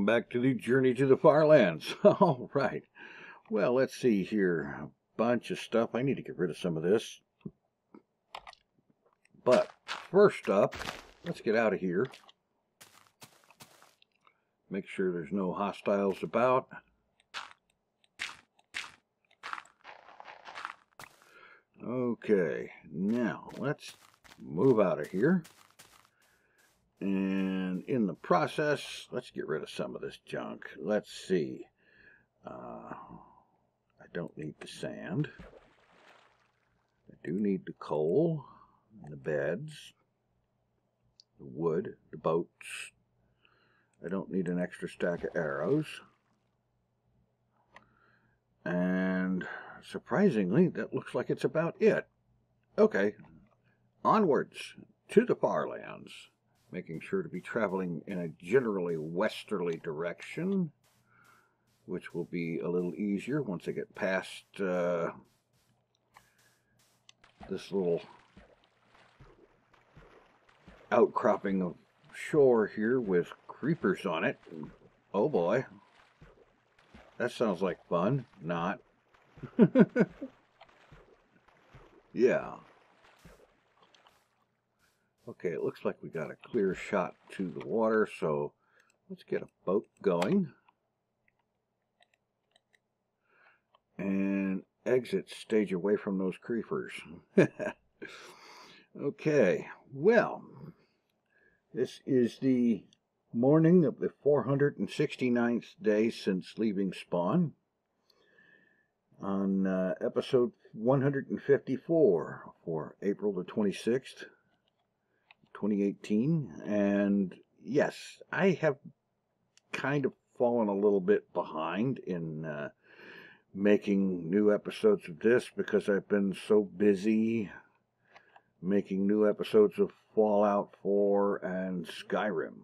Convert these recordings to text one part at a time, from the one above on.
welcome back to the Journey to the FarLands. All right. Well, let's see here. A bunch of stuff. I need to get rid of some of this. But first up, let's get out of here. Make sure there's no hostiles about. Okay, now let's move out of here. And in the process, let's get rid of some of this junk. Let's see. I don't need the sand. I do need the coal, and the beds, the wood, the boats. I don't need an extra stack of arrows. And surprisingly, that looks like it's about it. Okay, onwards to the FarLands. Making sure to be traveling in a generally westerly direction, which will be a little easier once I get past this little outcropping of shore here with creepers on it. Oh boy, that sounds like fun. Not. Yeah. Okay, it looks like we got a clear shot to the water, so let's get a boat going. And exit stage away from those creepers. Okay, well, this is the morning of the 469th day since leaving spawn. On episode 154 for April the 26th. 2018, and yes, I have kind of fallen a little bit behind in making new episodes of this because I've been so busy making new episodes of Fallout 4 and Skyrim.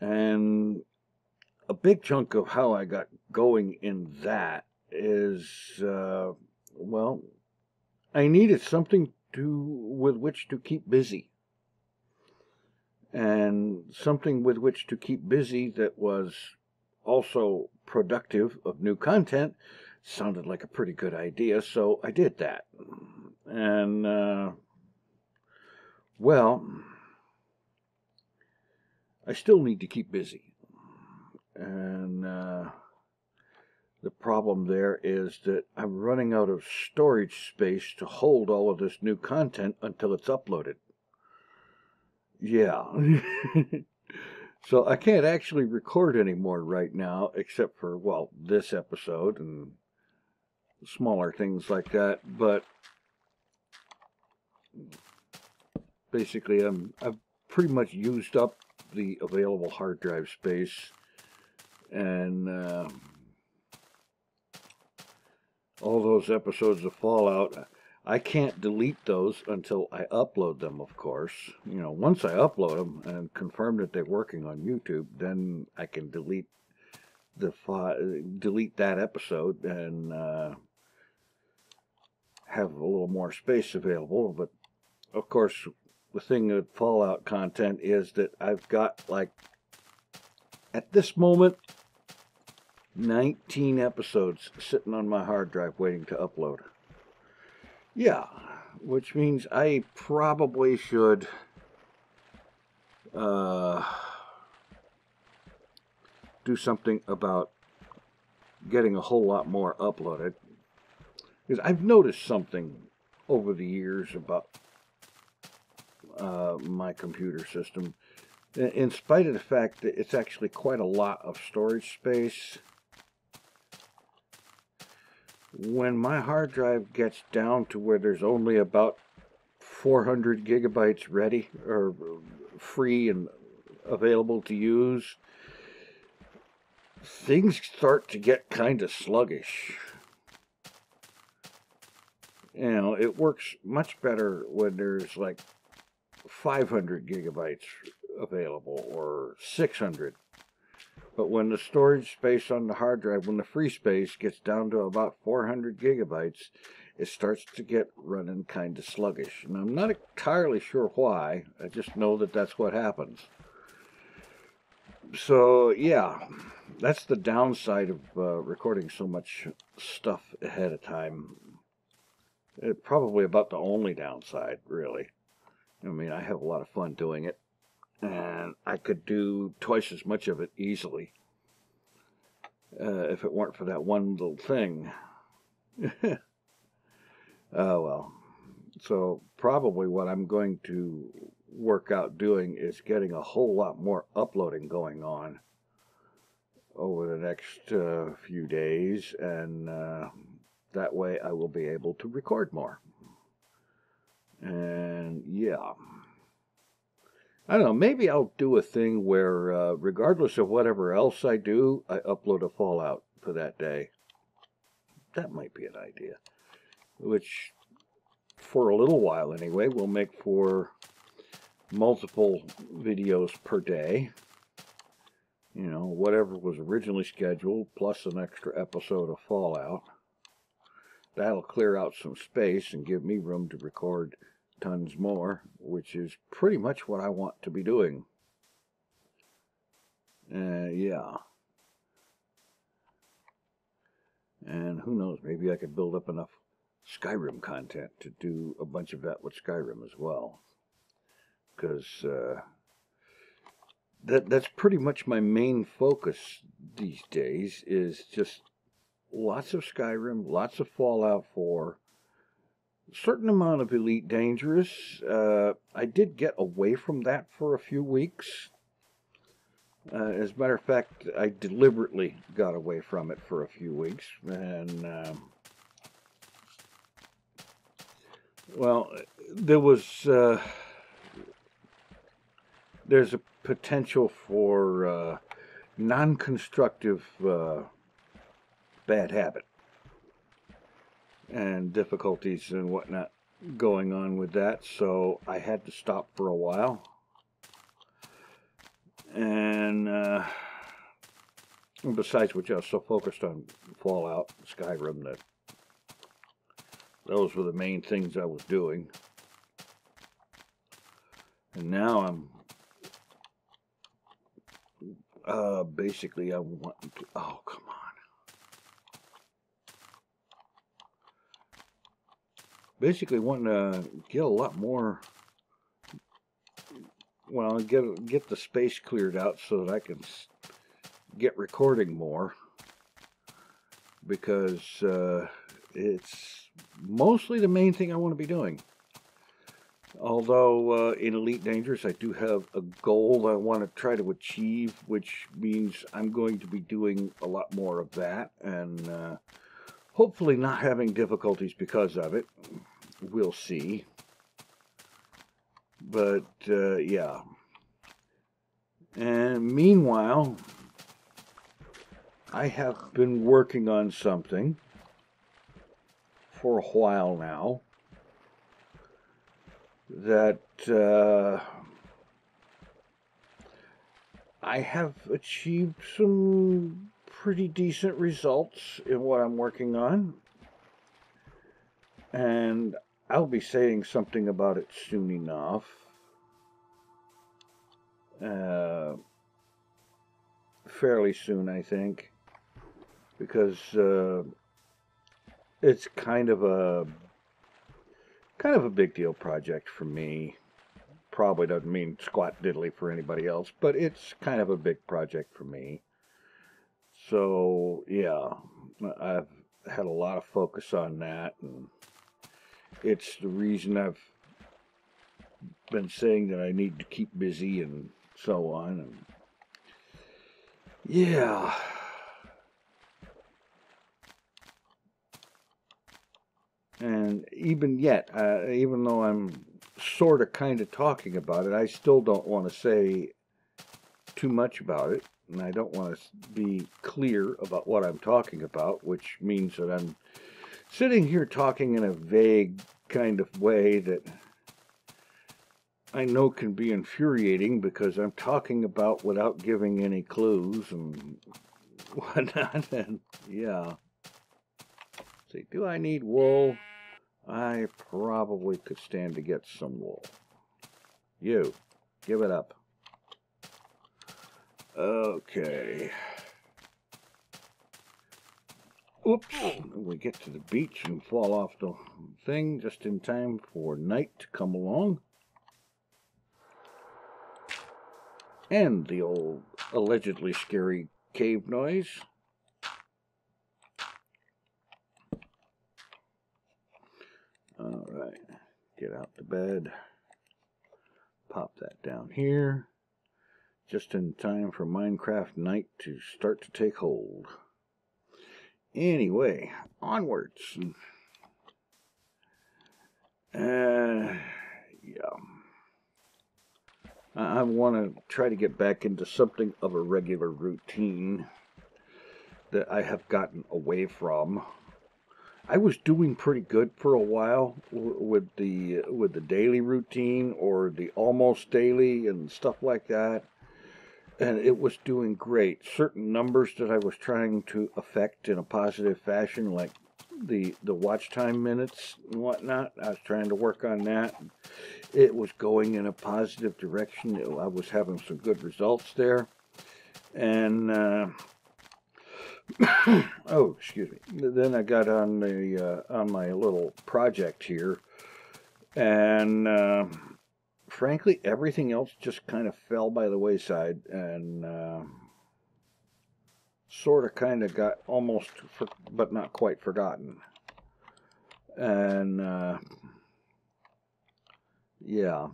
And a big chunk of how I got going in that is, well, I needed something with which to keep busy, and something with which to keep busy that was also productive of new content sounded like a pretty good idea, so I did that. And well, I still need to keep busy, and the problem there is that I'm running out of storage space to hold all of this new content until it's uploaded. Yeah. So I can't actually record anymore right now, except for, well, this episode and smaller things like that. But basically, I've pretty much used up the available hard drive space, and all those episodes of Fallout, I can't delete those until I upload them, of course. You know, once I upload them and confirm that they're working on YouTube, then I can delete that episode and have a little more space available. But, of course, the thing with Fallout content is that I've got, like, at this moment, 19 episodes sitting on my hard drive waiting to upload. Yeah, which means I probably should do something about getting a whole lot more uploaded. Because I've noticed something over the years about my computer system. In spite of the fact that it's actually quite a lot of storage space, when my hard drive gets down to where there's only about 400 gigabytes ready or free and available to use, things start to get kind of sluggish. You know, it works much better when there's like 500 gigabytes available or 600. But when the storage space on the hard drive, when the free space gets down to about 400 gigabytes, it starts to get running kind of sluggish. And I'm not entirely sure why. I just know that that's what happens. So, yeah, that's the downside of recording so much stuff ahead of time. It's probably about the only downside, really. I mean, I have a lot of fun doing it, and I could do twice as much of it easily if it weren't for that one little thing. Oh, well. So probably what I'm going to work out doing is getting a whole lot more uploading going on over the next few days, and that way I will be able to record more. And yeah, I don't know, maybe I'll do a thing where regardless of whatever else I do, I upload a Fallout for that day. That might be an idea, which for a little while anyway will make for multiple videos per day. You know, whatever was originally scheduled, plus an extra episode of Fallout. That'll clear out some space and give me room to record tons more, which is pretty much what I want to be doing. Yeah. And who knows, maybe I could build up enough Skyrim content to do a bunch of that with Skyrim as well. Because that's pretty much my main focus these days, is just lots of Skyrim, lots of Fallout 4, a certain amount of Elite Dangerous. I did get away from that for a few weeks. As a matter of fact, I deliberately got away from it for a few weeks. And, well, there's a potential for non-constructive bad habit and difficulties and whatnot going on with that, so I had to stop for a while. And besides which, I was so focused on Fallout and Skyrim that those were the main things I was doing. And now I'm basically I want to, oh come on, basically wanting to get a lot more, well, get the space cleared out so that I can get recording more, because it's mostly the main thing I want to be doing. Although in Elite Dangerous I do have a goal I want to try to achieve, which means I'm going to be doing a lot more of that, and hopefully not having difficulties because of it. We'll see. But yeah. And meanwhile, I have been working on something for a while now that I have achieved some pretty decent results in what I'm working on, and I'll be saying something about it soon enough. Fairly soon, I think, because it's kind of a big deal project for me. Probably doesn't mean squat diddly for anybody else, but it's kind of a big project for me. So yeah, I've had a lot of focus on that, and it's the reason I've been saying that I need to keep busy and so on. And yeah. And even yet, even though I'm sort of kind of talking about it, I still don't want to say too much about it. And I don't want to be clear about what I'm talking about, which means that I'm sitting here talking in a vague kind of way that I know can be infuriating, because I'm talking about without giving any clues and whatnot. And yeah. See, do I need wool? I probably could stand to get some wool. You, give it up. Okay. Oops. We get to the beach and fall off the thing just in time for night to come along. And the old allegedly scary cave noise. Alright, get out the bed. Pop that down here. Just in time for Minecraft night to start to take hold. Anyway, onwards. Yeah. I want to try to get back into something of a regular routine that I have gotten away from. I was doing pretty good for a while with the daily routine or the almost daily and stuff like that, and it was doing great. Certain numbers that I was trying to affect in a positive fashion, like the watch time minutes and whatnot, I was trying to work on that. It was going in a positive direction. I was having some good results there, and oh, excuse me. Then I got on the on my little project here, and frankly, everything else just kind of fell by the wayside, and sort of kind of got almost, but not quite forgotten. And yeah,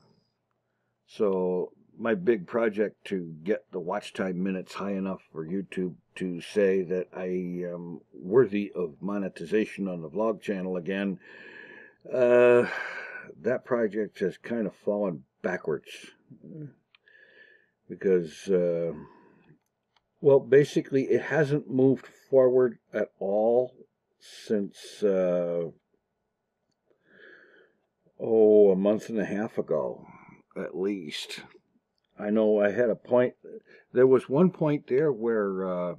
so my big project to get the watch time minutes high enough for YouTube to say that I am worthy of monetization on the vlog channel again, that project has kind of fallen backwards because, well, basically it hasn't moved forward at all since, a month and a half ago, at least. I know I had a point, there was one point there where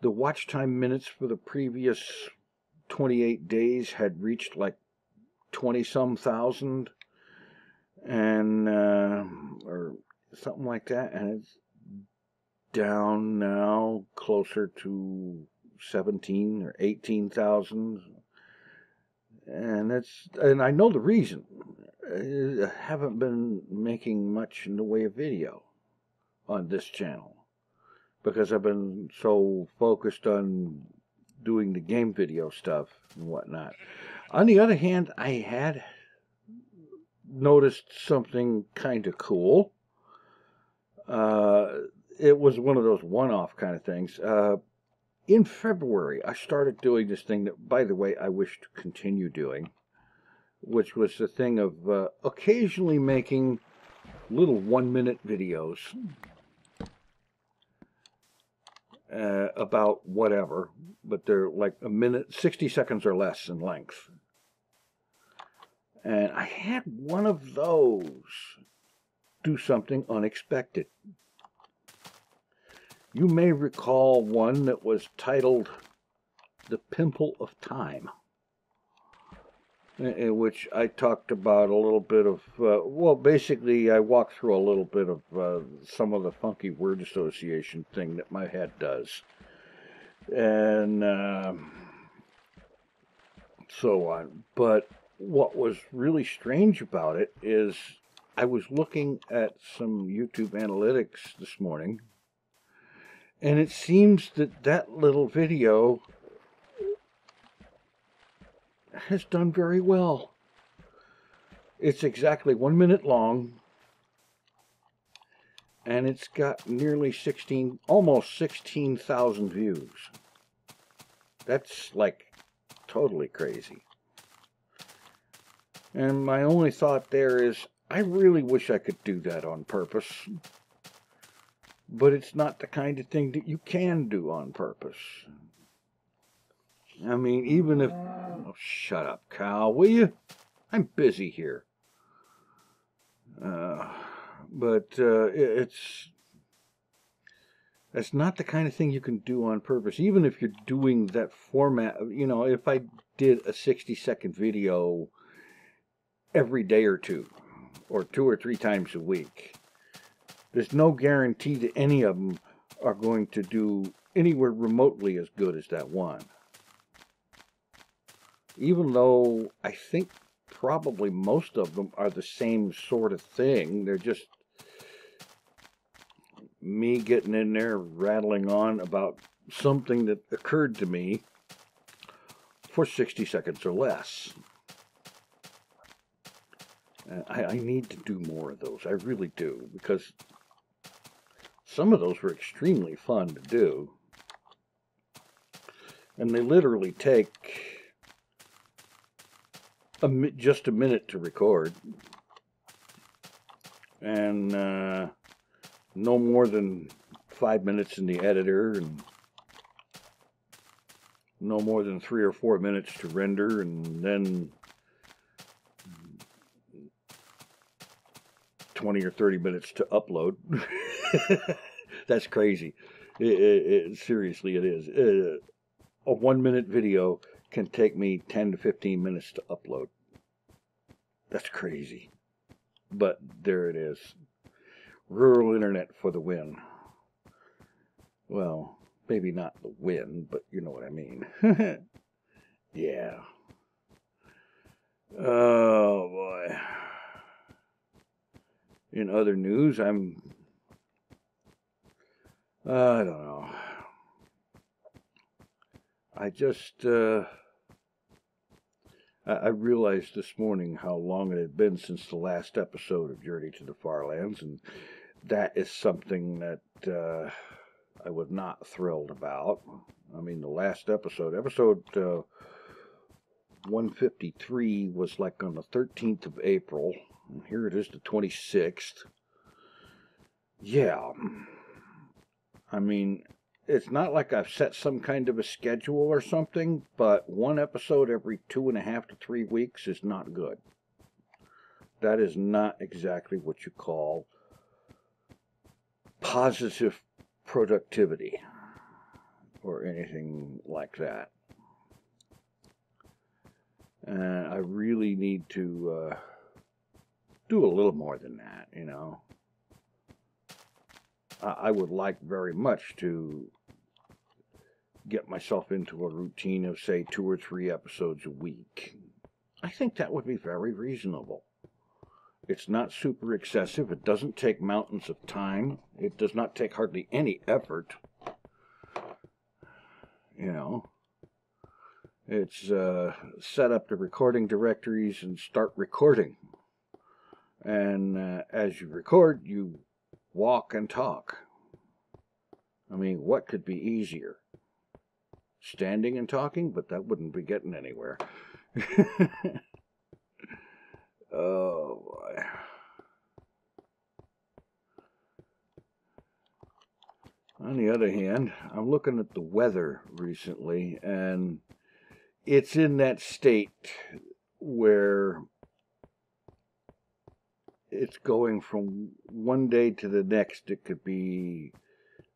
the watch time minutes for the previous 28 days had reached like 20-some thousand, and or something like that, and it's down now closer to 17 or 18,000, and I know the reason. I haven't been making much in the way of video on this channel because I've been so focused on doing the game video stuff and whatnot. On the other hand, I had noticed something kind of cool. It was one of those one-off kind of things. In February, I started doing this thing that, by the way, I wish to continue doing, which was the thing of occasionally making little 1-minute videos about whatever, but they're like a minute, 60 seconds or less in length. And I had one of those do something unexpected. You may recall one that was titled The Pimple of Time, in which I talked about a little bit of, well, basically I walked through a little bit of some of the funky word association thing that my head does. And so on. But what was really strange about it is I was looking at some YouTube analytics this morning, and it seems that that little video has done very well. It's exactly 1 minute long, and it's got nearly almost 16,000 views. That's like totally crazy. And my only thought there is, I really wish I could do that on purpose, but it's not the kind of thing that you can do on purpose. I mean, even if... Oh, shut up, Cal, will you? I'm busy here. But it's not the kind of thing you can do on purpose. Even if you're doing that format, you know, if I did a 60-second video every day or two or 3 times a week, there's no guarantee that any of them are going to do anywhere remotely as good as that one. Even though I think probably most of them are the same sort of thing. They're just me getting in there, rattling on about something that occurred to me for 60 seconds or less. I need to do more of those. I really do, because some of those were extremely fun to do. And they literally take just a minute to record. And no more than 5 minutes in the editor, and no more than 3 or 4 minutes to render, and then 20 or 30 minutes to upload. That's crazy. Seriously, it is. A 1 minute video can take me 10 to 15 minutes to upload. That's crazy. But there it is. Rural internet for the win. Well, maybe not the win, but you know what I mean. Yeah. Oh, boy. In other news, I don't know. I just, I realized this morning how long it had been since the last episode of Journey to the FarLands, and that is something that I was not thrilled about. I mean, the last episode 153, was like on the 13th of April, and here it is, the 26th. Yeah. I mean, it's not like I've set some kind of a schedule or something, but one episode every 2.5 to 3 weeks is not good. That is not exactly what you call positive productivity or anything like that. And I really need to do a little more than that, you know. I would like very much to get myself into a routine of, say, 2 or 3 episodes a week. I think that would be very reasonable. It's not super excessive. It doesn't take mountains of time. It does not take hardly any effort. You know, it's set up the recording directories and start recording. And as you record, you walk and talk. I mean, what could be easier? Standing and talking, but that wouldn't be getting anywhere. Oh, boy. On the other hand, I'm looking at the weather recently, and it's in that state where it's going from one day to the next. It could be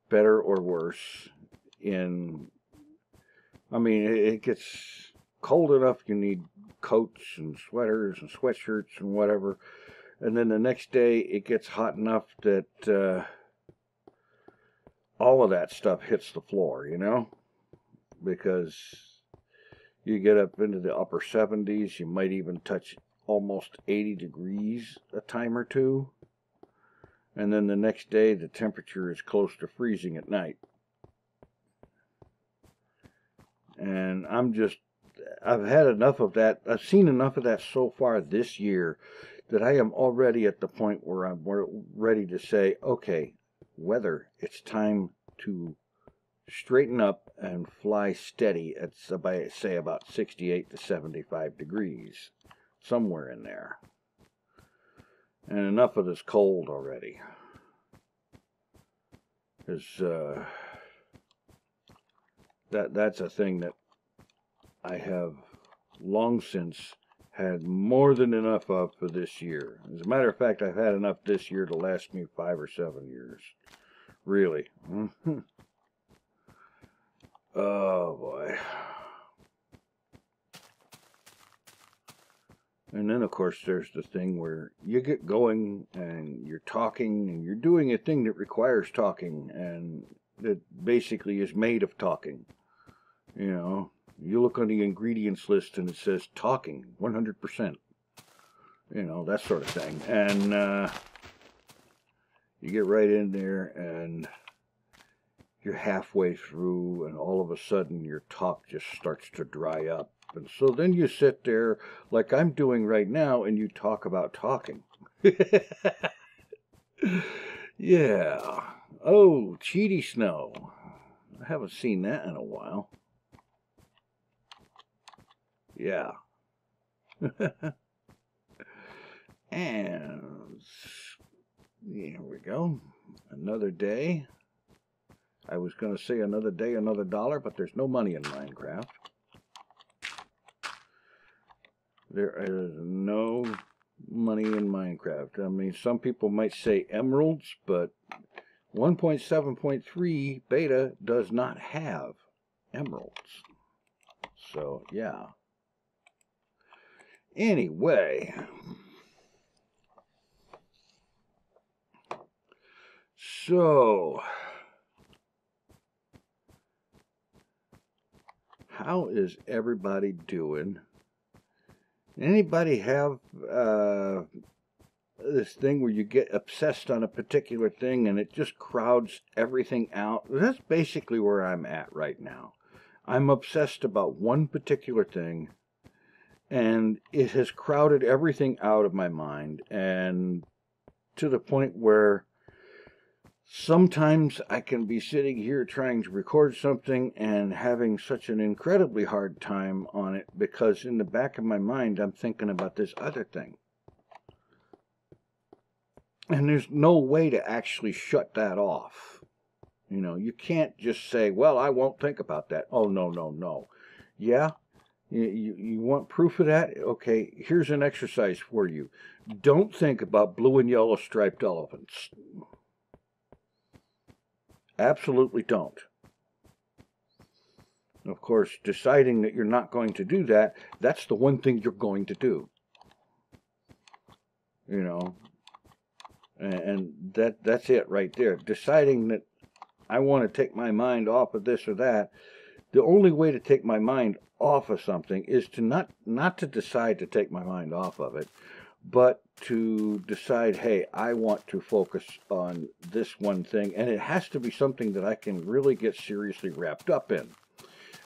better or worse. I mean, it gets cold enough you need coats and sweaters and sweatshirts and whatever. And then the next day it gets hot enough that all of that stuff hits the floor, you know? Because you get up into the upper 70s, you might even touch almost 80 degrees a time or two. And then the next day the temperature is close to freezing at night. And I've had enough of that. I've seen enough of that so far this year that I am already at the point where I'm ready to say, okay, weather, it's time to straighten up and fly steady at, say, about 68 to 75 degrees, somewhere in there. And enough of this cold already. Because that's a thing that I have long since had more than enough of for this year. As a matter of fact, I've had enough this year to last me 5 or 7 years. Really. Oh, boy. And then, of course, there's the thing where you get going and you're talking and you're doing a thing that requires talking and that basically is made of talking. You know, you look on the ingredients list and it says talking, 100%. You know, that sort of thing. And you get right in there and you're halfway through and all of a sudden your talk just starts to dry up. And so then you sit there like I'm doing right now and you talk about talking. Yeah. Oh, Cheaty Snow. I haven't seen that in a while. Yeah. And here we go. Another day. I was going to say another day, another dollar, but there's no money in Minecraft. There is no money in Minecraft. I mean, some people might say emeralds, but 1.7.3 beta does not have emeralds. So, yeah. Anyway. So, how is everybody doing? Anybody have this thing where you get obsessed on a particular thing and it just crowds everything out? That's basically where I'm at right now. I'm obsessed about one particular thing and it has crowded everything out of my mind, and to the point where sometimes I can be sitting here trying to record something and having such an incredibly hard time on it because in the back of my mind I'm thinking about this other thing. And there's no way to actually shut that off. You know, you can't just say, well, I won't think about that. Oh, no, no, no. Yeah? You want proof of that? Okay, here's an exercise for you. Don't think about blue and yellow striped elephants. Absolutely don't. Of course, deciding that you're not going to do that, that's the one thing you're going to do. You know, and that's it right there. Deciding that I want to take my mind off of this or that, the only way to take my mind off of something is to not to decide to take my mind off of it, but to decide, hey, I want to focus on this one thing, and it has to be something that I can really get seriously wrapped up in,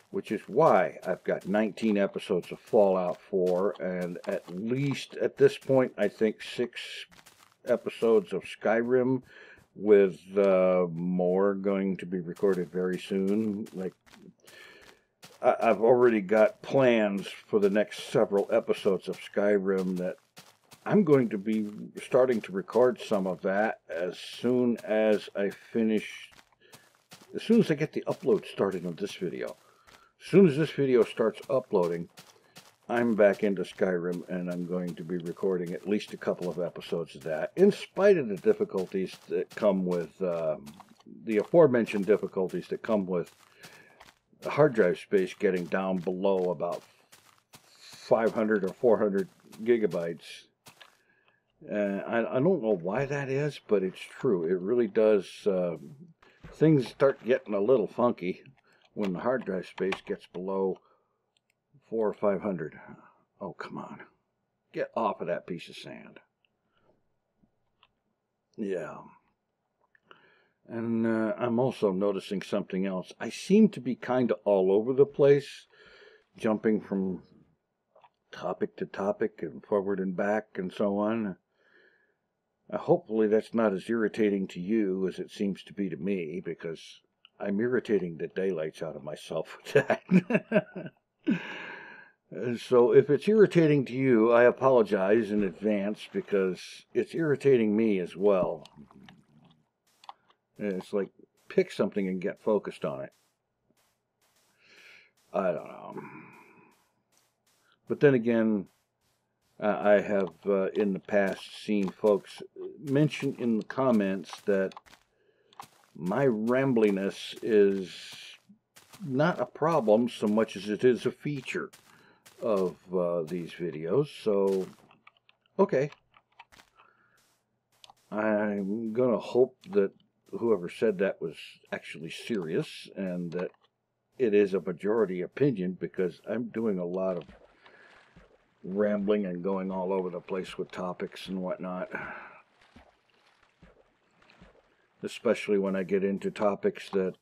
which is why I've got 19 episodes of Fallout 4, and at least at this point, I think 6 episodes of Skyrim, with more going to be recorded very soon. Like, I've already got plans for the next several episodes of Skyrim that I'm going to be starting to record some of that as soon as I finish, as soon as I get the upload started on this video. As soon as this video starts uploading, I'm back into Skyrim and I'm going to be recording at least a couple of episodes of that, in spite of the difficulties that come with, the aforementioned difficulties that come with the hard drive space getting down below about 500 or 400 gigabytes. I don't know why that is, but it's true. It really does. Things start getting a little funky when the hard drive space gets below 400 or 500. Oh, come on. Get off of that piece of sand. Yeah. And I'm also noticing something else. I seem to be kind of all over the place, jumping from topic to topic and forward and back and so on. Hopefully that's not as irritating to you as it seems to be to me, because I'm irritating the daylights out of myself with that. So if it's irritating to you, I apologize in advance, because it's irritating me as well. It's like, pick something and get focused on it. I don't know. But then again, I have in the past seen folks mention in the comments that my rambliness is not a problem so much as it is a feature. of these videos, so okay. I'm gonna hope that whoever said that was actually serious and that it is a majority opinion, because I'm doing a lot of rambling and going all over the place with topics and whatnot. Especially when I get into topics that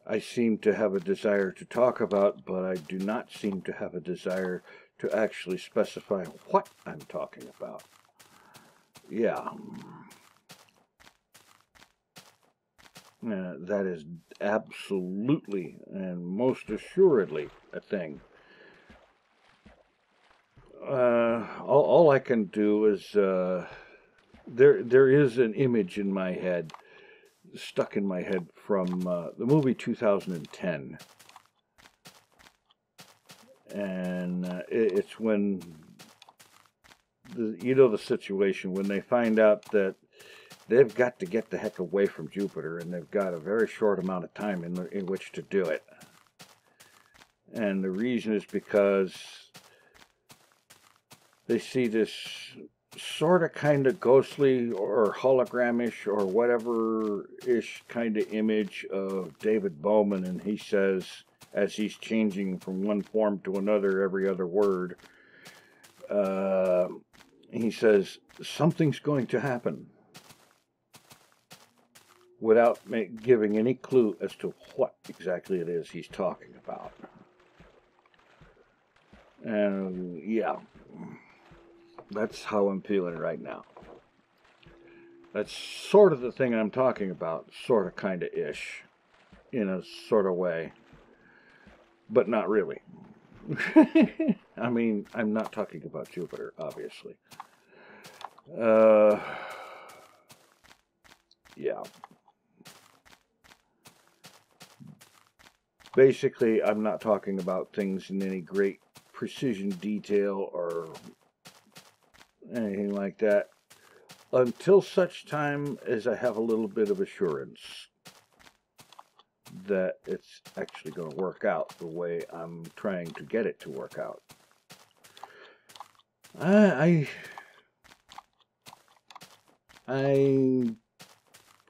I seem to have a desire to talk about, but I do not seem to have a desire to actually specify what I'm talking about. Yeah. That is absolutely and most assuredly a thing. All I can do is, there is an image in my head, stuck in my head, from the movie 2010. And it's when, the situation when they find out that they've got to get the heck away from Jupiter, and they've got a very short amount of time in which to do it. And the reason is because they see this sort of kind of ghostly or hologramish or whatever-ish kind of image of David Bowman, and he says, as he's changing from one form to another every other word, he says, something's going to happen, without giving any clue as to what exactly it is he's talking about. And yeah, that's how I'm feeling right now. That's sort of the thing I'm talking about, sort of, kind of ish, in a sort of way, but not really. I mean, I'm not talking about Jupiter, obviously. Yeah. Basically, I'm not talking about things in any great precision detail or anything like that, until such time as I have a little bit of assurance that it's actually going to work out the way I'm trying to get it to work out. I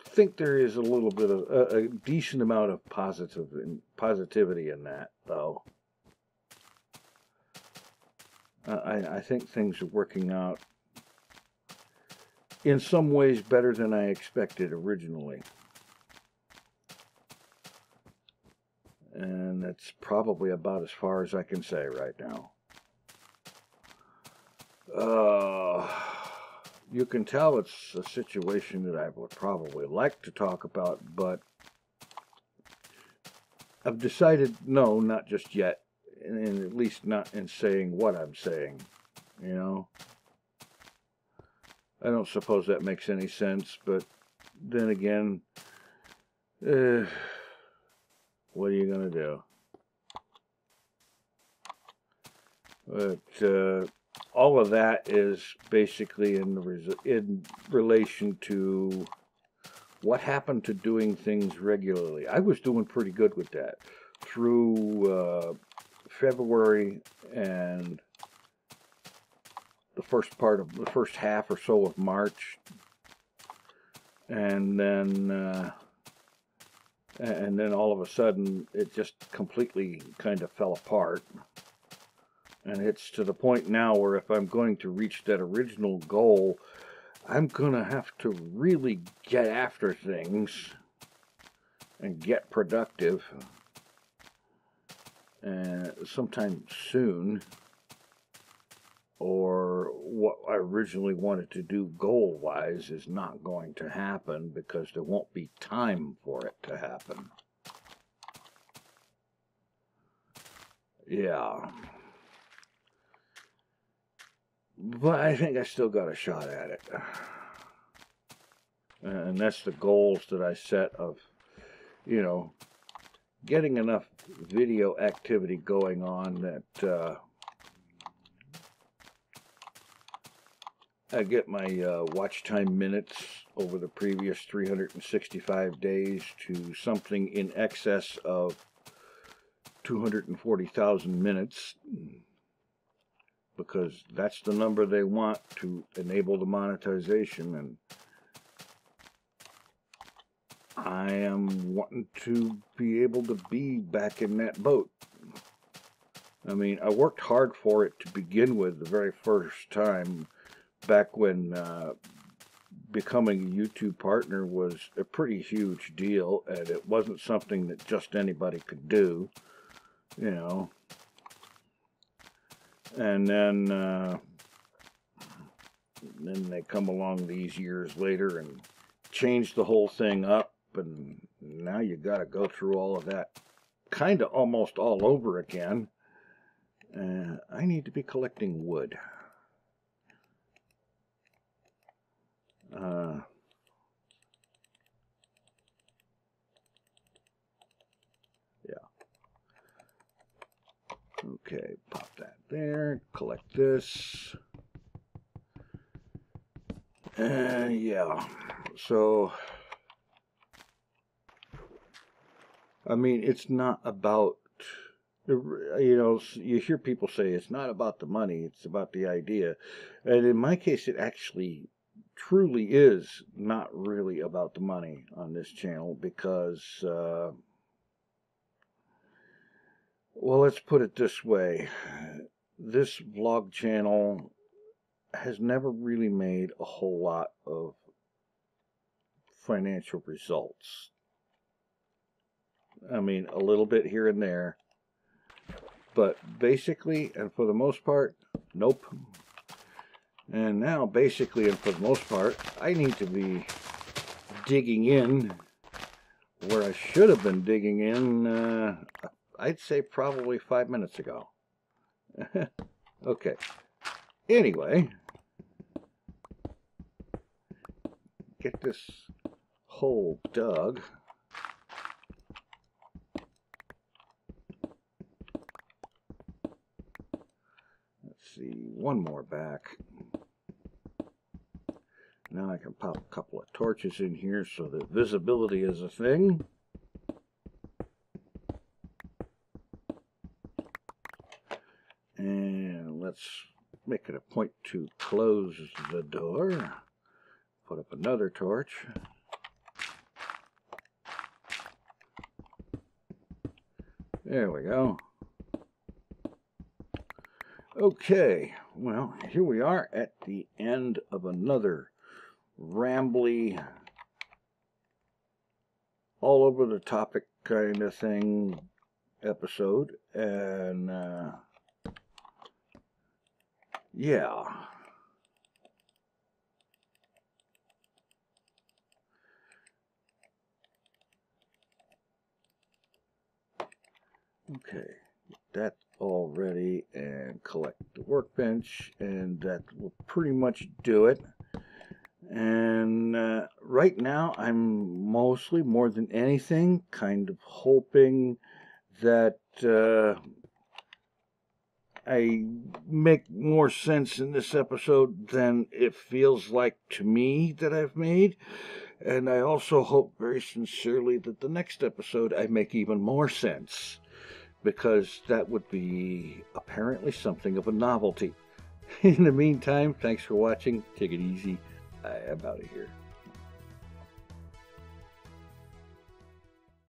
think there is a little bit of a decent amount of positivity in that, though. I think things are working out in some ways better than I expected originally. And that's probably about as far as I can say right now. You can tell it's a situation that I would probably like to talk about, but I've decided no, not just yet, and at least not in saying what I'm saying, you know. I don't suppose that makes any sense, but then again, what are you going to do? But all of that is basically in relation to what happened to doing things regularly. I was doing pretty good with that through February and the first half or so of March, and then all of a sudden it just completely kind of fell apart. And it's to the point now where if I'm going to reach that original goal, I'm going to have to really get after things and get productive sometime soon, or what I originally wanted to do goal-wise is not going to happen because there won't be time for it to happen. Yeah. But I think I still got a shot at it. And that's the goals that I set of, you know, getting enough video activity going on that I get my watch time minutes over the previous 365 days to something in excess of 240,000 minutes, because that's the number they want to enable the monetization, and I am wanting to be able to be back in that boat. I mean, I worked hard for it to begin with the very first time, back when becoming a YouTube partner was a pretty huge deal, and it wasn't something that just anybody could do, you know. And then they come along these years later and change the whole thing up, and now you got to go through all of that kind of almost all over again. I need to be collecting wood. Yeah. Okay, pop that there, collect this. Yeah, so, I mean, it's not about, you know, you hear people say it's not about the money, it's about the idea. And in my case, it actually truly is not really about the money on this channel, because, well, let's put it this way. This vlog channel has never really made a whole lot of financial results. I mean, a little bit here and there, but basically, and for the most part, nope. And now, basically, and for the most part, I need to be digging in where I should have been digging in, I'd say probably 5 minutes ago. Okay. Anyway, get this hole dug. Let's see, one more back. Now I can pop a couple of torches in here so that visibility is a thing. And let's make it a point to close the door. Put up another torch. There we go. Okay, well, here we are at the end of another rambly, all over the topic kind of thing episode, and yeah. Okay, that's all ready, and collect the workbench, and that will pretty much do it. And right now, I'm mostly, more than anything, kind of hoping that I make more sense in this episode than it feels like to me that I've made. And I also hope very sincerely that the next episode I make even more sense, because that would be apparently something of a novelty. In the meantime, thanks for watching. Take it easy. I am out of here.